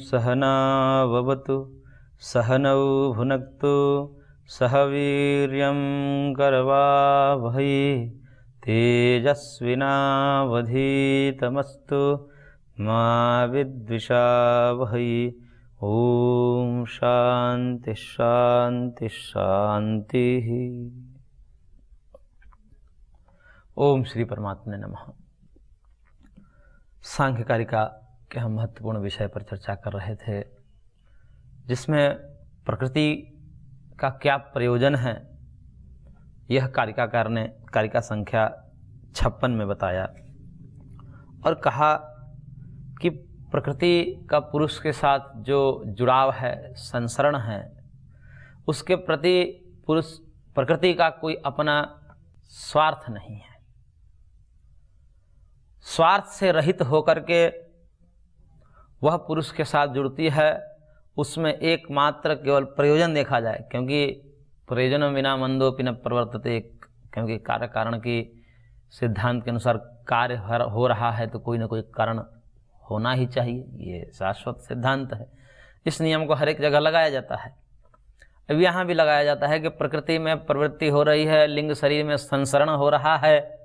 सहनाववतु सहनौ भुनक्तु सह वीर्यं करवावहै तेजस्विनावधीतमस्तु मा विद्विषावहै। ओम शांति शांति शांति। ओम श्री परमात्मा नमः। सांख्य कारिका के हम महत्वपूर्ण विषय पर चर्चा कर रहे थे, जिसमें प्रकृति का क्या प्रयोजन है यह कारिकाकार ने कारिका संख्या 56 में बताया और कहा कि प्रकृति का पुरुष के साथ जो जुड़ाव है, संसरण है, उसके प्रति पुरुष प्रकृति का कोई अपना स्वार्थ नहीं है। स्वार्थ से रहित होकर के वह पुरुष के साथ जुड़ती है, उसमें एकमात्र केवल प्रयोजन देखा जाए, क्योंकि प्रयोजन बिना मंदोपि न प्रवर्तते, क्योंकि कार्य कारण की सिद्धांत के अनुसार कार्य हो रहा है तो कोई ना कोई कारण होना ही चाहिए, ये शाश्वत सिद्धांत है। इस नियम को हर एक जगह लगाया जाता है। अब यहाँ भी लगाया जाता है कि प्रकृति में प्रवृत्ति हो रही है, लिंग शरीर में संसरण हो रहा है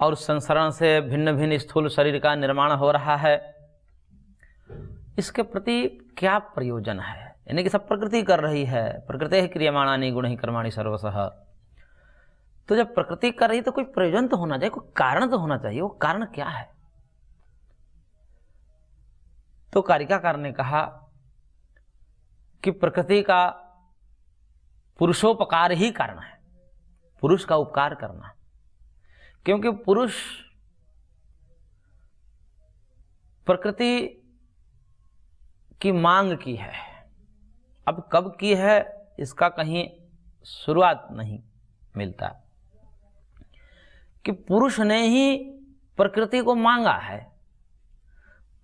और संसरण से भिन्न भिन्न स्थूल शरीर का निर्माण हो रहा है। इसके प्रति क्या प्रयोजन है? यानी कि सब प्रकृति कर रही है, प्रकृति ही क्रियमाणानि गुणैः कर्माणि सर्वशः। तो जब प्रकृति कर रही तो कोई प्रयोजन तो होना चाहिए, कोई कारण तो होना चाहिए। वो कारण क्या है? तो कारिकाकार ने कहा कि प्रकृति का पुरुषोपकार ही कारण है, पुरुष का उपकार करना, क्योंकि पुरुष प्रकृति की मांग की है। अब कब की है इसका कहीं शुरुआत नहीं मिलता, कि पुरुष ने ही प्रकृति को मांगा है।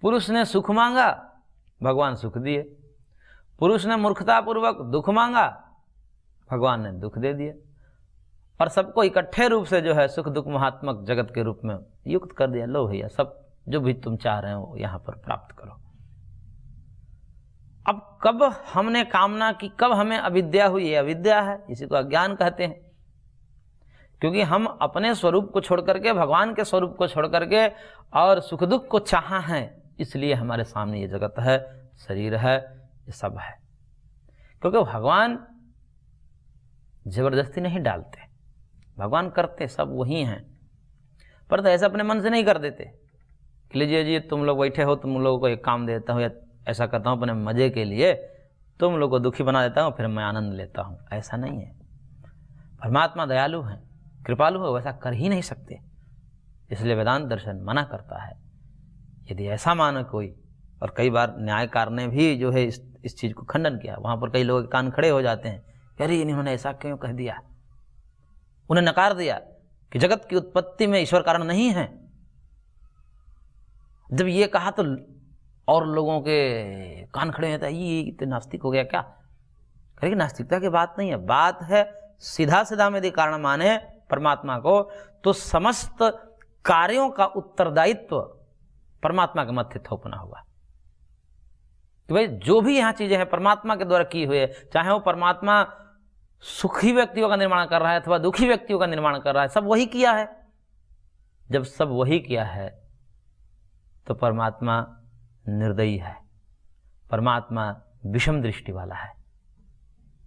पुरुष ने सुख मांगा, भगवान सुख दिए। पुरुष ने मूर्खतापूर्वक दुख मांगा, भगवान ने दुख दे दिए। और सबको इकट्ठे रूप से जो है सुख दुख महात्मक जगत के रूप में युक्त कर दिया। लो भैया, सब जो भी तुम चाह रहे हो यहां पर प्राप्त करो। अब कब हमने कामना की, कब हमें अविद्या हुई? ये अविद्या है, इसी को अज्ञान कहते हैं। क्योंकि हम अपने स्वरूप को छोड़ करके, भगवान के स्वरूप को छोड़ करके और सुख दुख को चाहा है, इसलिए हमारे सामने ये जगत है, शरीर है, ये सब है। क्योंकि भगवान जबरदस्ती नहीं डालते, भगवान करते सब वही हैं, पर तो ऐसा अपने मन से नहीं कर देते कि लीजिए जी तुम लोग बैठे हो, तुम लोगों को एक काम दे देता हूँ या ऐसा करता हूँ अपने मजे के लिए, तुम लोग को दुखी बना देता हूँ, फिर मैं आनंद लेता हूँ। ऐसा नहीं है। परमात्मा दयालु है, कृपालु है, वैसा कर ही नहीं सकते। इसलिए वेदांत दर्शन मना करता है। यदि ऐसा माने कोई, और कई बार न्यायकार ने भी जो है इस चीज़ को खंडन किया, वहाँ पर कई लोग कान खड़े हो जाते हैं, अरे इन्होंने ऐसा क्यों कह दिया, उन्हें नकार दिया कि जगत की उत्पत्ति में ईश्वर कारण नहीं है। जब ये कहा तो और लोगों के कान खड़े होते हैं, ये नास्तिक हो गया क्या? करेगी, नास्तिकता की बात नहीं है, बात है सीधा सीधा में यदि कारण माने परमात्मा को, तो समस्त कार्यों का उत्तरदायित्व परमात्मा के मध्य थोपना हुआ कि भाई जो भी यहाँ चीजें हैं परमात्मा के द्वारा की हुई है, चाहे वो परमात्मा सुखी व्यक्तियों का निर्माण कर रहा है अथवा दुखी व्यक्तियों का निर्माण कर रहा है, सब वही किया है। जब सब वही किया है तो परमात्मा निर्दयी है, परमात्मा विषम दृष्टि वाला है,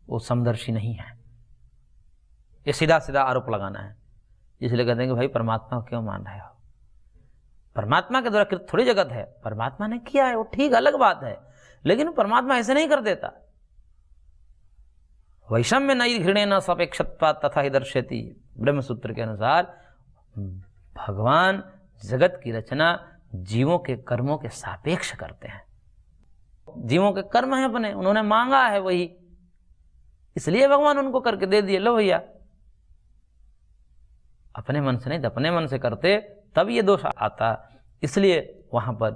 वो समदर्शी नहीं है। ये सीधा सीधा आरोप लगाना है। इसलिए कहते हैं कि भाई परमात्मा को क्यों मान रहे हो? परमात्मा के द्वारा कृत थोड़ी जगत है, परमात्मा ने किया है, वो ठीक अलग बात है, लेकिन परमात्मा ऐसे नहीं कर देता। वैषम्य नई घृणे न सापेक्षत्वा तथा ही दर्शयति, ब्रह्म सूत्र के अनुसार भगवान जगत की रचना जीवों के कर्मों के सापेक्ष करते हैं। जीवों के कर्म है अपने, उन्होंने मांगा है वही, इसलिए भगवान उनको करके दे दिए। लो भैया, अपने मन से नहीं, अपने मन से करते तब ये दोष आता, इसलिए वहां पर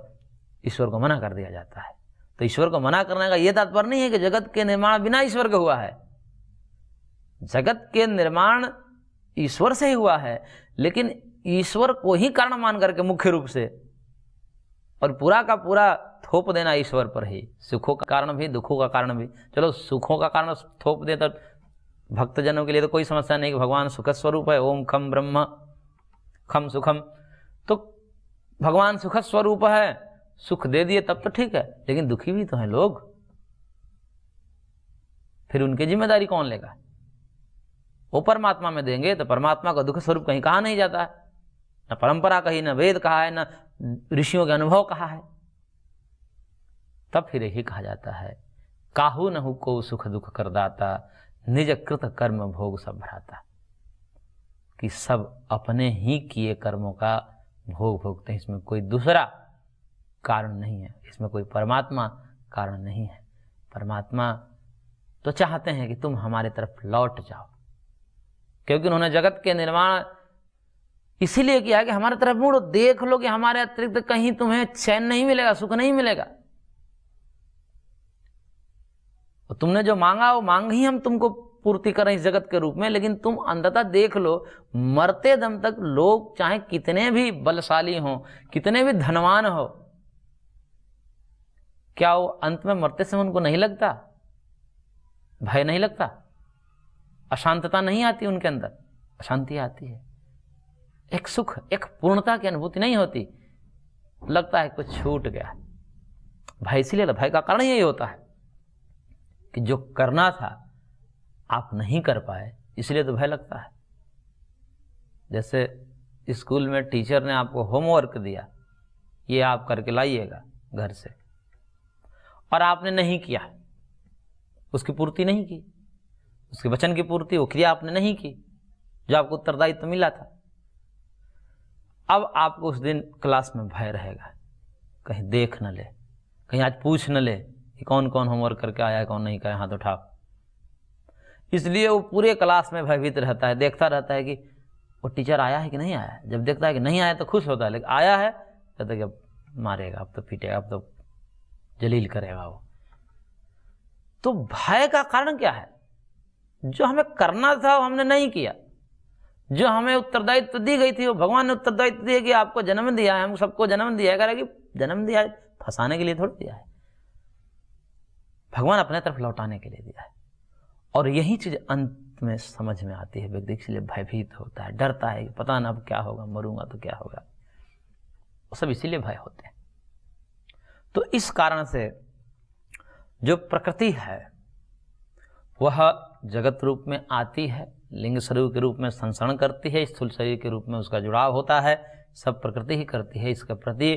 ईश्वर को मना कर दिया जाता है। तो ईश्वर को मना करने का यह तात्पर्य नहीं है कि जगत के निर्माण बिना ईश्वर का हुआ है। जगत के निर्माण ईश्वर से ही हुआ है, लेकिन ईश्वर को ही कारण मान करके मुख्य रूप से और पूरा का पूरा थोप देना ईश्वर पर ही, सुखों का कारण भी दुखों का कारण भी। चलो सुखों का कारण थोप दे तो भक्तजनों के लिए तो कोई समस्या नहीं कि भगवान सुख स्वरूप है, ओम खम ब्रह्म खम सुखम, तो भगवान सुख स्वरूप है, सुख दे दिए तब तो ठीक है, लेकिन दुखी भी तो हैं लोग, फिर उनकी जिम्मेदारी कौन लेगा? वो परमात्मा में देंगे तो परमात्मा का दुख स्वरूप कहीं कहा नहीं जाता है, न परंपरा कही, न वेद कहा है, न ऋषियों के अनुभव कहा है। तब फिर यही कहा जाता है, काहू नहु को सुख दुख कर दाता, निज कृत कर्म भोग सब भराता, कि सब अपने ही किए कर्मों का भोग भोगते हैं, इसमें कोई दूसरा कारण नहीं है, इसमें कोई परमात्मा कारण नहीं है। परमात्मा तो चाहते हैं कि तुम हमारे तरफ लौट जाओ, क्योंकि उन्होंने जगत के निर्माण इसीलिए किया कि हमारे तरफ मुड़ो, देख लो कि हमारे अतिरिक्त कहीं तुम्हें चैन नहीं मिलेगा, सुख नहीं मिलेगा। और तुमने जो मांगा वो मांग ही हम तुमको पूर्ति करें इस जगत के रूप में, लेकिन तुम अंततः देख लो, मरते दम तक लोग चाहे कितने भी बलशाली हों, कितने भी धनवान हो, क्या वो अंत में मरते समय उनको नहीं लगता भय? नहीं लगता? अशांतता नहीं आती उनके अंदर? अशांति आती है, एक सुख, एक पूर्णता की अनुभूति नहीं होती, लगता है कुछ छूट गया। भय इसीलिए, भय का कारण यही होता है कि जो करना था आप नहीं कर पाए, इसलिए तो भय लगता है। जैसे स्कूल में टीचर ने आपको होमवर्क दिया, ये आप करके लाइएगा घर से, और आपने नहीं किया, उसकी पूर्ति नहीं की, उसके वचन की पूर्ति, वो क्रिया आपने नहीं की जो आपको उत्तरदायित्व मिला था। अब आपको उस दिन क्लास में भय रहेगा, कहीं देख न ले, कहीं आज पूछ न ले कि कौन कौन होमवर्क करके आया है, कौन नहीं कहा, हाथ उठाओ। इसलिए वो पूरे क्लास में भयभीत रहता है, देखता रहता है कि वो टीचर आया है कि नहीं आया है। जब देखता है कि नहीं आया तो खुश होता है, लेकिन आया है कहता है कि अब मारेगा, अब तो पीटेगा, अब तो जलील करेगा वो। तो भय का कारण क्या है? जो हमें करना था वो हमने नहीं किया, जो हमें उत्तरदायित्व दी गई थी, वो भगवान ने उत्तरदायित्व दिया कि आपको जन्म दिया है, हम सबको जन्म दिया है, कह रहा कि जन्म दिया है फंसाने के लिए थोड़ी दिया है, भगवान अपने तरफ लौटाने के लिए दिया है। और यही चीज अंत में समझ में आती है, व्यक्ति इसलिए भयभीत होता है, डरता है कि पता ना अब क्या होगा, मरूंगा तो क्या होगा, वो सब इसीलिए भय होते हैं। तो इस कारण से जो प्रकृति है वह जगत रूप में आती है, लिंग स्वरूप के रूप में संसरण करती है, स्थूल शरीर के रूप में उसका जुड़ाव होता है, सब प्रकृति ही करती है। इसके प्रति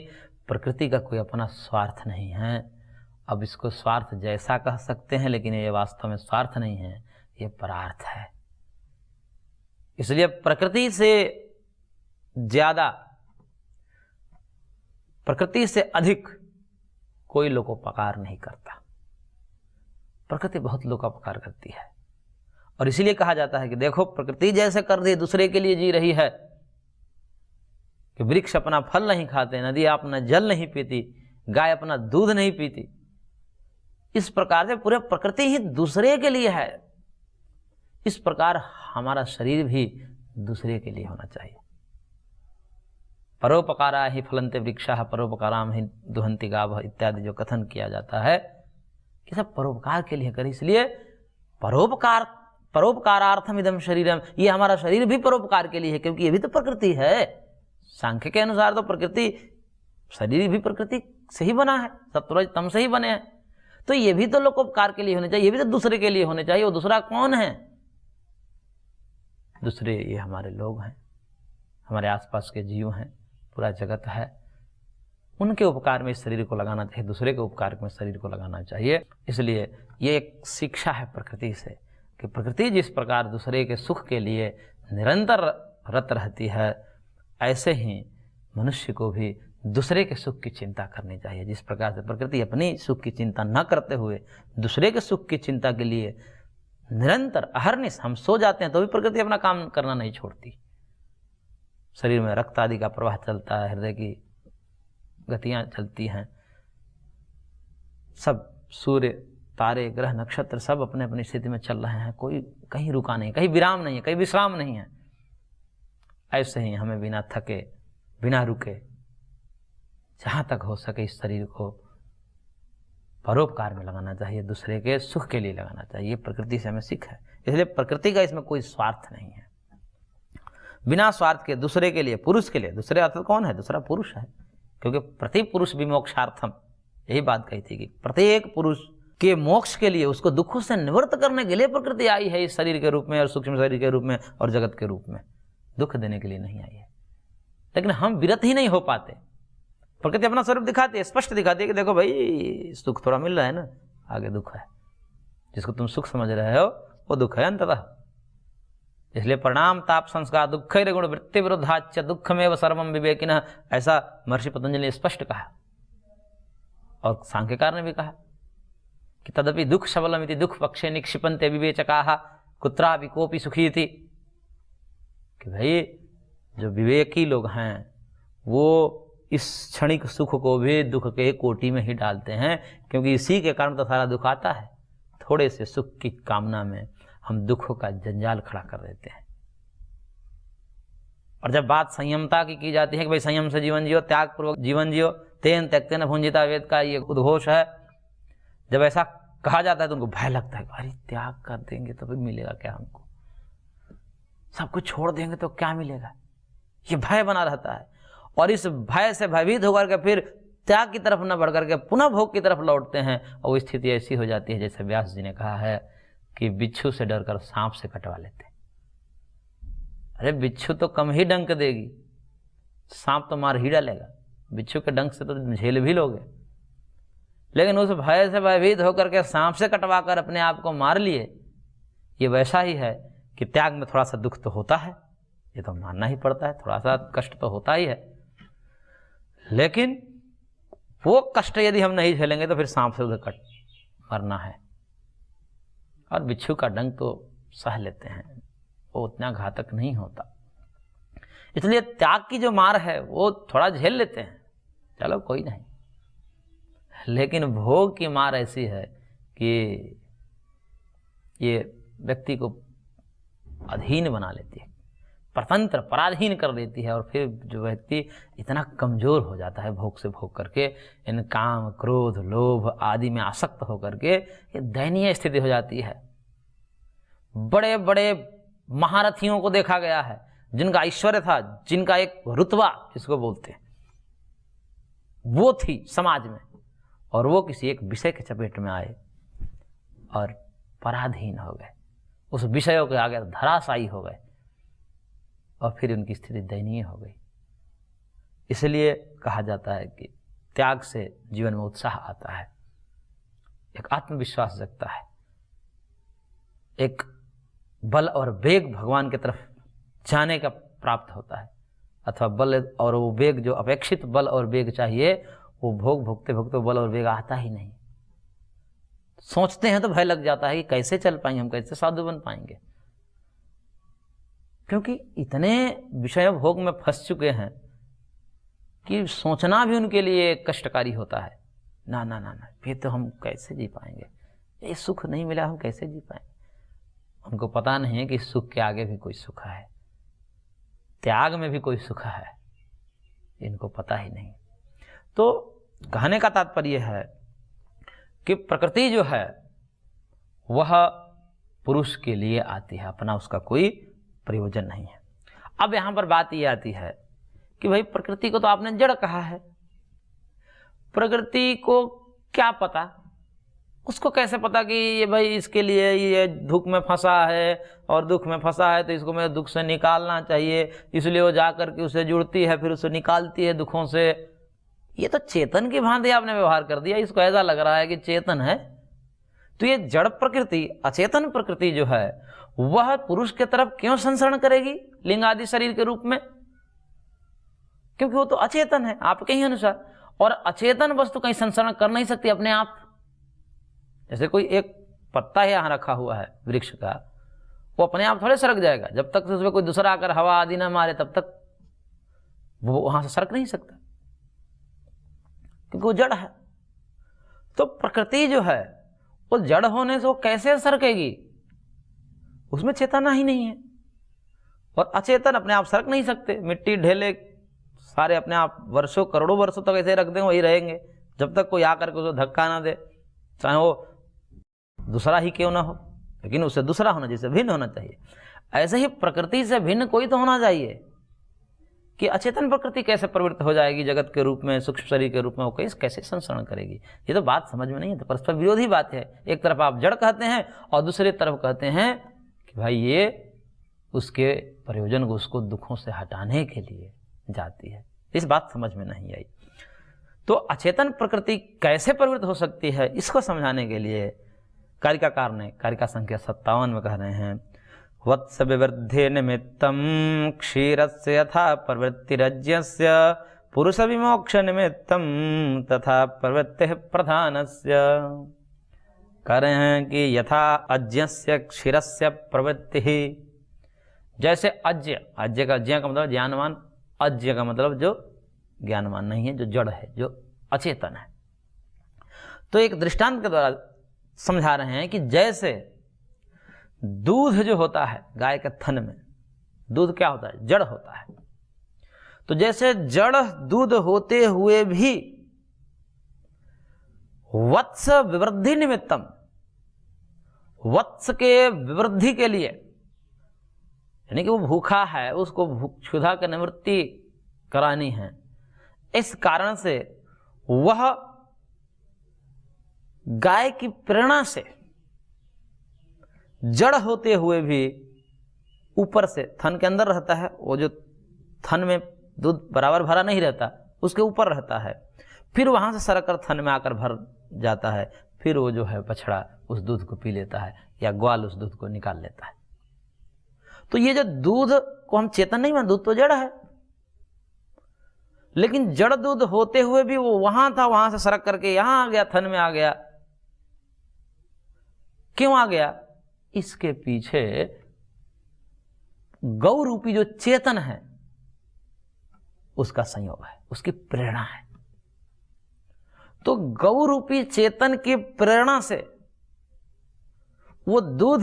प्रकृति का कोई अपना स्वार्थ नहीं है। अब इसको स्वार्थ जैसा कह सकते हैं, लेकिन ये वास्तव में स्वार्थ नहीं है, ये परार्थ है। इसलिए प्रकृति से ज्यादा, प्रकृति से अधिक कोई लोकोपकार नहीं करता। प्रकृति बहुत लोकोपकार करती है, और इसीलिए कहा जाता है कि देखो प्रकृति जैसे कर दी दूसरे के लिए जी रही है, कि वृक्ष अपना फल नहीं खाते, नदी अपना जल नहीं पीती, गाय अपना दूध नहीं पीती। इस प्रकार से पूरे प्रकृति ही दूसरे के लिए है। इस प्रकार हमारा शरीर भी दूसरे के लिए होना चाहिए। परोपकारा ही फलंते वृक्षाः परोपकाराम ही दुहंति गावः इत्यादि जो कथन किया जाता है कि सब परोपकार के लिए करें। इसलिए परोपकारार्थम इदम शरीरम, ये हमारा शरीर भी परोपकार के लिए है, क्योंकि ये भी तो प्रकृति है। सांख्य के अनुसार तो प्रकृति, शरीर भी प्रकृति से ही बना है, सत्वरज तम से ही बने हैं, तो ये भी तो लोकोपकार के लिए होने चाहिए, ये भी तो दूसरे के लिए होने चाहिए। वो दूसरा कौन है? दूसरे ये हमारे लोग हैं, हमारे आसपास के जीव हैं, पूरा जगत है। उनके उपकार में इस शरीर को लगाना चाहिए, दूसरे के उपकार में शरीर को लगाना चाहिए। इसलिए ये एक शिक्षा है प्रकृति से, कि प्रकृति जिस प्रकार दूसरे के सुख के लिए निरंतर रत रहती है, ऐसे ही मनुष्य को भी दूसरे के सुख की चिंता करनी चाहिए। जिस प्रकार से प्रकृति अपनी सुख की चिंता न करते हुए दूसरे के सुख की चिंता के लिए निरंतर अहरनिश, हम सो जाते हैं तो भी प्रकृति अपना काम करना नहीं छोड़ती। शरीर में रक्त आदि का प्रवाह चलता है, हृदय की गतियां चलती हैं, सब सूर्य तारे ग्रह नक्षत्र सब अपने अपनी स्थिति में चल रहे हैं, कोई कहीं रुका नहीं, कहीं विराम नहीं है, कहीं विश्राम नहीं है। ऐसे ही हमें बिना थके बिना रुके जहाँ तक हो सके इस शरीर को परोपकार में लगाना चाहिए, दूसरे के सुख के लिए लगाना चाहिए। ये प्रकृति से हमें सीख है। इसलिए प्रकृति का इसमें कोई स्वार्थ नहीं है। बिना स्वार्थ के दूसरे के लिए, पुरुष के लिए, दूसरे अर्थात कौन है? दूसरा पुरुष है, क्योंकि प्रति पुरुष विमोक्षार्थम, यही बात कही थी कि प्रत्येक पुरुष के मोक्ष के लिए, उसको दुखों से निवृत्त करने के लिए प्रकृति आई है इस शरीर के रूप में और सूक्ष्म शरीर के रूप में और जगत के रूप में, दुख देने के लिए नहीं आई है। लेकिन हम विरत ही नहीं हो पाते। प्रकृति अपना स्वरूप दिखाती है, स्पष्ट दिखाती है कि देखो भाई सुख थोड़ा मिल रहा है ना, आगे दुख है, जिसको तुम सुख समझ रहे हो वो दुख है अंततः। इसलिए परिणाम ताप संस्कार दुख गुण वृत्ति विरुद्धाच दुखमेव सर्वम विवेकिनः, ऐसा महर्षि पतंजलि ने स्पष्ट कहा। और सांख्यकार ने भी कहा कि तदपि दुख सबलमिति दुख पक्षे निक्षिपन्ते विवेचकाः कुत्रापि कोपि सुखी इति, कि भाई जो विवेकी लोग हैं वो इस क्षणिक सुख को भी दुख के कोटि में ही डालते हैं, क्योंकि इसी के कारण तो सारा दुख आता है। थोड़े से सुख की कामना में हम दुखों का जंजाल खड़ा कर देते हैं। और जब बात संयमता की जाती है कि भाई संयम से जीवन जियो, त्याग पूर्वक जीवन जियो, तेन त्यक्तेन भुंजिता, वेद का ये उद्घोष है। जब ऐसा कहा जाता है तो उनको भय लगता है, अरे त्याग कर देंगे तो फिर मिलेगा क्या हमको, सब कुछ छोड़ देंगे तो क्या मिलेगा, ये भय बना रहता है। और इस भय से भयभीत होकर के फिर त्याग की तरफ न बढ़ करके पुनः भोग की तरफ लौटते हैं। और वो स्थिति ऐसी हो जाती है जैसे व्यास जी ने कहा है कि बिच्छू से डरकर सांप से कटवा लेते। अरे बिच्छू तो कम ही डंक देगी, सांप तो मार ही डालेगा, बिच्छू के डंक से तो झेल भी लोगे। लेकिन उस भय से भयभीत होकर के सांप से कटवा कर अपने आप को मार लिए। ये वैसा ही है कि त्याग में थोड़ा सा दुख तो होता है, ये तो मानना ही पड़ता है, थोड़ा सा कष्ट तो होता ही है। लेकिन वो कष्ट यदि हम नहीं झेलेंगे तो फिर सांप से उधर कट मरना है। और बिच्छू का डंक तो सह लेते हैं, वो उतना घातक नहीं होता। इसलिए त्याग की जो मार है वो थोड़ा झेल लेते हैं, चलो कोई नहीं। लेकिन भोग की मार ऐसी है कि ये व्यक्ति को अधीन बना लेती है, परतंत्र पराधीन कर देती है। और फिर जो व्यक्ति इतना कमजोर हो जाता है भोग से भोग करके, इन काम क्रोध लोभ आदि में आसक्त होकर के, ये दयनीय स्थिति हो जाती है। बड़े बड़े महारथियों को देखा गया है जिनका ऐश्वर्य था, जिनका एक रुतबा जिसको बोलते हैं वो थी समाज में, और वो किसी एक विषय के चपेट में आए और पराधीन हो गए, उस विषयों के आगे धराशायी हो गए और फिर उनकी स्थिति दयनीय हो गई। इसलिए कहा जाता है कि त्याग से जीवन में उत्साह आता है, एक आत्मविश्वास जगता है, एक बल और वेग भगवान की तरफ जाने का प्राप्त होता है। अथवा बल और वो वेग, जो अपेक्षित बल और वेग चाहिए, वो भोग भोगते भोगते बल और वेग आता ही नहीं। सोचते हैं तो भय लग जाता है कि कैसे चल पाएंगे हम, कैसे साधु बन पाएंगे, क्योंकि इतने विषय भोग में फंस चुके हैं कि सोचना भी उनके लिए कष्टकारी होता है। ना ना ना ना, ये तो हम कैसे जी पाएंगे, ये सुख नहीं मिला हम कैसे जी पाएंगे। उनको पता नहीं है कि सुख के आगे भी कोई सुख है, त्याग में भी कोई सुख है, इनको पता ही नहीं। तो कहने का तात्पर्य है कि प्रकृति जो है वह पुरुष के लिए आती है, अपना उसका कोई प्रयोजन नहीं है। अब यहां पर बात ये आती है कि भाई प्रकृति को तो आपने जड़ कहा है, प्रकृति को क्या पता, उसको कैसे पता कि ये भाई इसके लिए ये दुख में फंसा है और दुख में फंसा है तो इसको मेरे दुख से निकालना चाहिए, इसलिए वो जा करके उसे जुड़ती है, फिर उसे निकालती है दुखों से। ये तो चेतन की भांति आपने व्यवहार कर दिया, इसको ऐसा लग रहा है कि चेतन है। तो ये जड़ प्रकृति, अचेतन प्रकृति जो है वह पुरुष के तरफ क्यों संसरण करेगी लिंग आदि शरीर के रूप में, क्योंकि वो तो अचेतन है आपके ही अनुसार। और अचेतन वस्तु कहीं संसरण कर नहीं सकती अपने आप। जैसे कोई एक पत्ता यहां रखा हुआ है वृक्ष का, वो अपने आप थोड़े सरक जाएगा, जब तक उसमें कोई दूसरा आकर हवा आदि ना मारे तब तक वो वहां से सरक नहीं सकता, क्योंकि वो जड़ है। तो प्रकृति जो है वो जड़ होने से वो कैसे सरकेगी, उसमें चेतना ही नहीं है। और अचेतन अपने आप सरक नहीं सकते, मिट्टी ढेले सारे अपने आप वर्षों करोड़ों वर्षों तक ऐसे रख दें, वही रहेंगे जब तक कोई आकर के उसको धक्का ना दे, चाहे वो दूसरा ही क्यों ना हो, लेकिन उससे दूसरा होना, जिससे भिन्न होना चाहिए। ऐसे ही प्रकृति से भिन्न कोई तो होना चाहिए। कि अचेतन प्रकृति कैसे प्रवृत्त हो जाएगी जगत के रूप में, सूक्ष्म शरीर के रूप में, वो कैसे संसरण करेगी? ये तो बात समझ में नहीं है, तो परस्पर विरोधी बात है। एक तरफ आप जड़ कहते हैं और दूसरी तरफ कहते हैं कि भाई ये उसके प्रयोजन को, उसको दुखों से हटाने के लिए जाती है। इस बात समझ में नहीं आई। तो अचेतन प्रकृति कैसे प्रवृत्त हो सकती है, इसको समझाने के लिए कारिकाकार ने कारिका संख्या 57 में कह रहे हैं, वत्स विवृद्धे निमित्तम क्षीरस्य यथा प्रवृत्तिरज्ञस्य पुरुष विमोक्ष निमित्तम तथा प्रवृत्ति प्रधानस्य। कह रहे हैं कि यथा अज्ञस्य क्षीरस्य प्रवृत्ति, जैसे अज्ञ का मतलब ज्ञानवान, अज्ञ का मतलब जो ज्ञानवान नहीं है, जो जड़ है, जो अचेतन है। तो एक दृष्टांत के द्वारा समझा रहे हैं कि जैसे दूध जो होता है गाय के थन में, दूध क्या होता है? जड़ होता है। तो जैसे जड़ दूध होते हुए भी वत्स विवृद्धि निमित्तम, वत्स के विवृद्धि के लिए, यानी कि वो भूखा है, उसको क्षुधा की निवृत्ति करानी है, इस कारण से वह गाय की प्रेरणा से जड़ होते हुए भी ऊपर से थन के अंदर रहता है, वो जो थन में दूध बराबर भरा नहीं रहता, उसके ऊपर रहता है, फिर वहां से सरक कर थन में आकर भर जाता है, फिर वो जो है बछड़ा उस दूध को पी लेता है या ग्वाल उस दूध को निकाल लेता है। तो ये जो दूध को हम चेतन नहीं मान, दूध तो जड़ है, लेकिन जड़ दूध होते हुए भी वो वहां था, वहां से सरक करके यहां आ गया, थन में आ गया। क्यों आ गया? इसके पीछे गौ रूपी जो चेतन है उसका संयोग है, उसकी प्रेरणा है। तो गौ रूपी चेतन की प्रेरणा से वो दूध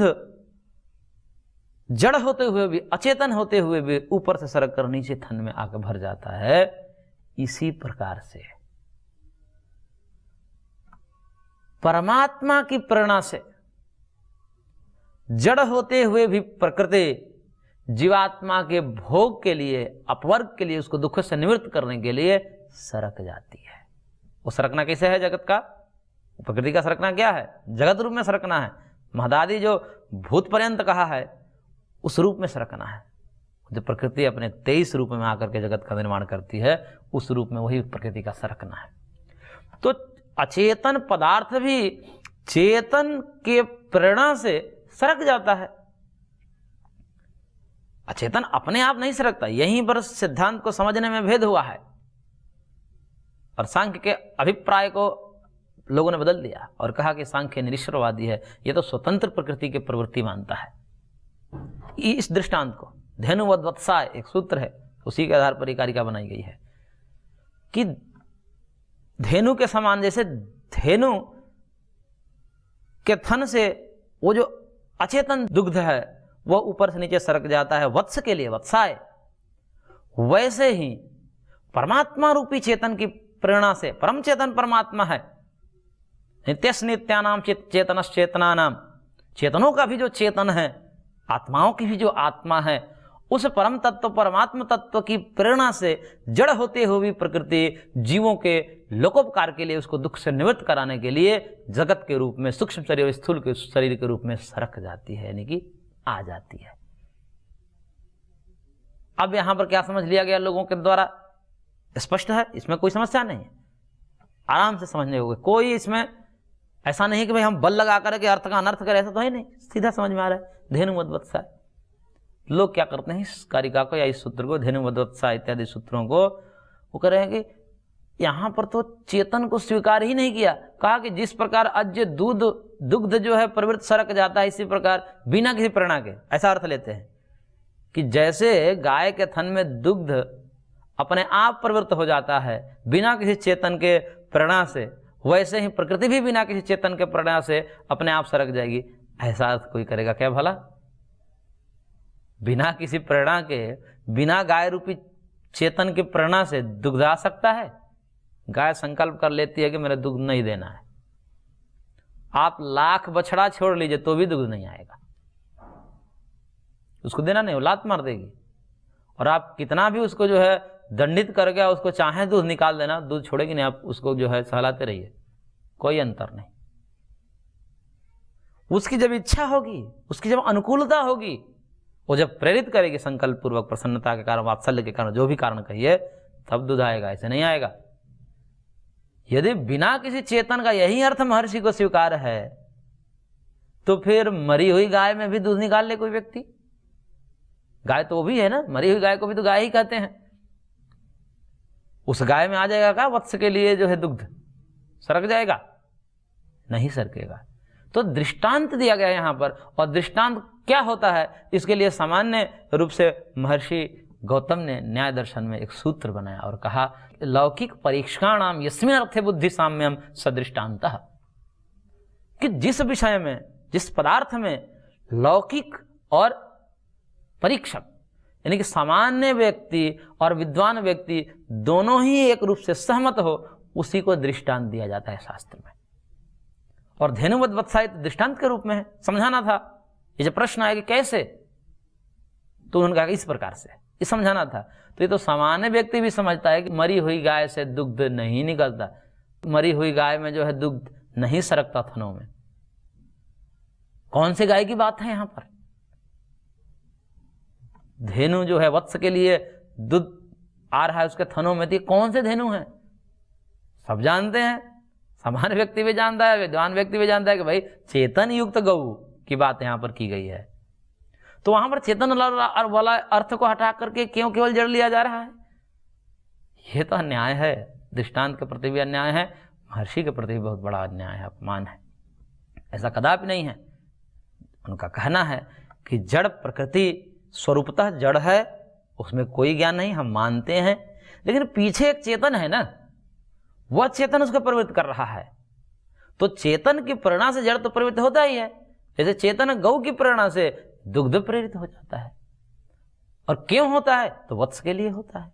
जड़ होते हुए भी, अचेतन होते हुए भी ऊपर से सरक कर नीचे थन में आकर भर जाता है। इसी प्रकार से परमात्मा की प्रेरणा से जड़ होते हुए भी प्रकृति जीवात्मा के भोग के लिए, अपवर्ग के लिए, उसको दुख से निवृत्त करने के लिए सरक जाती है। वो सरकना कैसे है जगत का? प्रकृति का सरकना क्या है? जगत रूप में सरकना है। महदादि जो भूत पर्यंत कहा है उस रूप में सरकना है। जो प्रकृति अपने 23 रूप में आकर के जगत का निर्माण करती है, उस रूप में वही प्रकृति का सरकना है। तो अचेतन पदार्थ भी चेतन के प्रेरणा से सरक जाता है। अचेतन अपने आप नहीं सरकता। यहीं पर सिद्धांत को समझने में भेद हुआ है और सांख्य के अभिप्राय को लोगों ने बदल दिया और कहा कि सांख्य निरीश्वरवादी है, यह तो स्वतंत्र प्रकृति की प्रवृत्ति मानता है। इस दृष्टांत को धेनुवद्वत्साय एक सूत्र है, उसी के आधार पर कारिका बनाई गई है कि धेनु के समान, जैसे धेनु के थन से वो जो अचेतन दुग्ध है वह ऊपर से नीचे सरक जाता है वत्स के लिए, वत्साय, वैसे ही परमात्मा रूपी चेतन की प्रेरणा से, परम चेतन परमात्मा है, नित्यस नित्यानाम चेतनस चेतनानाम, चेतनों का भी जो चेतन है, आत्माओं की भी जो आत्मा है, उस परम तत्व परमात्म तत्व की प्रेरणा से जड़ होते हुए भी प्रकृति जीवों के लोकोपकार के लिए, उसको दुख से निवृत्त कराने के लिए जगत के रूप में, सूक्ष्म शरीर और स्थूल के शरीर के रूप में सरक जाती है, यानी कि आ जाती है। अब यहां पर क्या समझ लिया गया लोगों के द्वारा? स्पष्ट है, इसमें कोई समस्या नहीं है, आराम से समझने होगा। कोई इसमें ऐसा नहीं कि भाई हम बल लगा करके अर्थ का अनर्थ करें, ऐसा तो है नहीं, सीधा समझ में आ रहा है। धेनुवद्वत्सा, लोग क्या करते हैं इस कारिका को या इस सूत्र को, धेनुवद्वत्सा इत्यादि सूत्रों को, वो कह रहे हैं कि यहां पर तो चेतन को स्वीकार ही नहीं किया। कहा कि जिस प्रकार अज्ञ दुग्ध जो है प्रवृत्त सरक जाता है, इसी प्रकार बिना किसी प्रेरणा के, ऐसा अर्थ लेते हैं कि जैसे गाय के थन में दुग्ध अपने आप प्रवृत्त हो जाता है बिना किसी चेतन के प्रेरणा से, वैसे ही प्रकृति भी बिना किसी चेतन के प्रेरणा से अपने आप सरक जाएगी। ऐसा अर्थ कोई करेगा क्या भला? बिना किसी प्रेरणा के, बिना गाय रूपी चेतन की प्रेरणा से दुग्ध आ सकता है? गाय संकल्प कर लेती है कि मेरा दुग्ध नहीं देना है, आप लाख बछड़ा छोड़ लीजिए तो भी दुग्ध नहीं आएगा, उसको देना नहीं, वो लात मार देगी। और आप कितना भी उसको जो है दंडित कर गया, उसको चाहे दूध निकाल देना, दूध छोड़ेगी नहीं, आप उसको जो है सहलाते रहिए, कोई अंतर नहीं। उसकी जब इच्छा होगी, उसकी जब अनुकूलता होगी, वो जब प्रेरित करेगी संकल्प पूर्वक, प्रसन्नता के कारण, वात्सल्य के कारण, जो भी कारण कहिए, तब दूध आएगा, ऐसे नहीं आएगा। यदि बिना किसी चेतन का यही अर्थ महर्षि को स्वीकार है, तो फिर मरी हुई गाय में भी दूध निकाल ले कोई व्यक्ति। गाय तो वो भी है ना, मरी हुई गाय को भी तो गाय ही कहते हैं। उस गाय में आ जाएगा क्या वत्स के लिए जो है दुग्ध? सरक जाएगा? नहीं सरकेगा। तो दृष्टांत दिया गया यहां पर, और दृष्टांत क्या होता है, इसके लिए सामान्य रूप से महर्षि गौतम ने न्याय दर्शन में एक सूत्र बनाया और कहा, लौकिक परीक्षाणाम यस्मिन् अर्थे बुद्धि साम्यम सदृष्टान्तः, कि जिस विषय में, जिस पदार्थ में लौकिक और परीक्षक यानी कि सामान्य व्यक्ति और विद्वान व्यक्ति दोनों ही एक रूप से सहमत हो, उसी को दृष्टांत दिया जाता है शास्त्र में। और धेनुवद वत्सायित दृष्टांत के रूप में है, समझाना था। ये जब प्रश्न आया कि कैसे, तो उन्होंने कहा इस प्रकार से, ये समझाना था। तो ये तो सामान्य व्यक्ति भी समझता है कि मरी हुई गाय से दुग्ध नहीं निकलता, मरी हुई गाय में जो है दुग्ध नहीं सरकता थनों में। कौन से गाय की बात है यहां पर? धेनु जो है वत्स के लिए दूध आ रहा है उसके थनों में, तो कौन से धेनु हैं? सब जानते हैं, सामान्य व्यक्ति भी जानता है, विद्वान व्यक्ति भी जानता है कि भाई चेतन युक्त गौ की बात यहां पर की गई है। तो वहां पर चेतन वाला अर्थ को हटा करके क्यों केवल जड़ लिया जा रहा है? यह तो अन्याय है, दृष्टांत के प्रति भी अन्याय है, महर्षि के प्रति भी बहुत बड़ा अन्याय है, अपमान है। ऐसा कदापि नहीं है। उनका कहना है कि जड़ प्रकृति स्वरूपतः जड़ है, उसमें कोई ज्ञान नहीं, हम मानते हैं, लेकिन पीछे एक चेतन है ना, वह चेतन उसको प्रवृत्त कर रहा है। तो चेतन की प्रेरणा से जड़ तो प्रवृत्त होता ही है। जैसे चेतन गौ की प्रेरणा से दुग्ध प्रेरित हो जाता है। और क्यों होता है? तो वत्स के लिए होता है,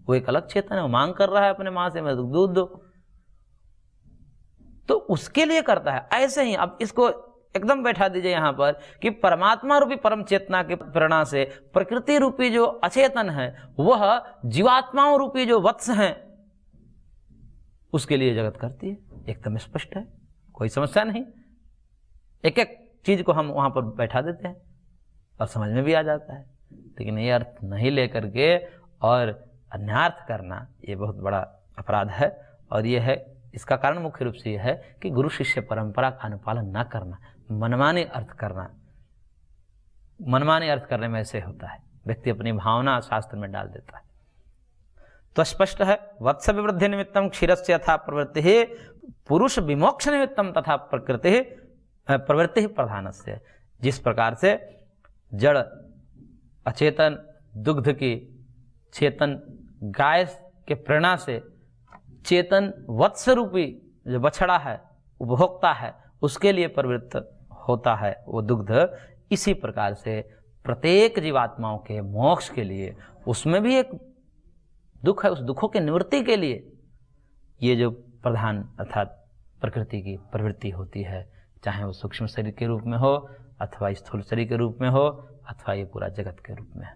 वो एक अलग चेतन है, वो मांग कर रहा है अपने मां से, मैं दूध दो, तो उसके लिए करता है। ऐसे ही अब इसको एकदम बैठा दीजिए यहां पर कि परमात्मा रूपी परम चेतना की प्रेरणा से प्रकृति रूपी जो अचेतन है, वह जीवात्माओं रूपी जो वत्स हैं, उसके लिए जगत करती है। एकदम स्पष्ट है, कोई समस्या नहीं। एक एक चीज को हम वहां पर बैठा देते हैं और समझ में भी आ जाता है। लेकिन ये अर्थ नहीं लेकर के और अन्यार्थ करना, ये बहुत बड़ा अपराध है। और ये है, इसका कारण मुख्य रूप से यह है कि गुरु शिष्य परंपरा का अनुपालन न करना, मनमानी अर्थ करना। मनमानी अर्थ करने में ऐसे होता है, व्यक्ति अपनी भावना शास्त्र में डाल देता है। तो स्पष्ट है, वत्स विवृद्धि निमित्तम क्षीरस्य यथा प्रवृत्ति पुरुष विमोक्ष निमित्तम तथा प्रवृत्ति प्रधानस्य। जिस प्रकार से जड़ अचेतन दुग्ध की चेतन गाय के प्रेरणा से चेतन वत्स रूपी जो बछड़ा है, उपभोक्ता है, उसके लिए प्रवृत्त होता है वो दुग्ध, इसी प्रकार से प्रत्येक जीवात्माओं के मोक्ष के लिए, उसमें भी एक दुख है, उस दुखों के निवृत्ति के लिए ये जो प्रधान अर्थात प्रकृति की प्रवृत्ति होती है, चाहे वो सूक्ष्म शरीर के रूप में हो अथवा स्थूल शरीर के रूप में हो अथवा ये पूरा जगत के रूप में है।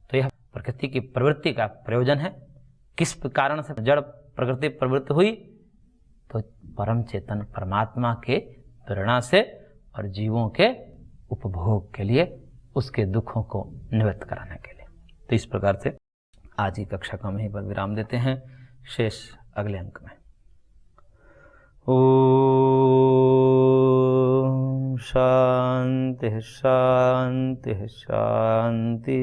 तो यह प्रकृति की प्रवृत्ति का प्रयोजन है। किस कारण से जड़ प्रकृति प्रवृत्त हुई? तो परम चेतन परमात्मा के प्रेरणा से और जीवों के उपभोग के लिए, उसके दुखों को निवृत्त कराने के लिए। तो इस प्रकार से आज की कक्षा का हम यहीं पर विराम देते हैं, शेष अगले अंक में। ओम शांति शांति शांति।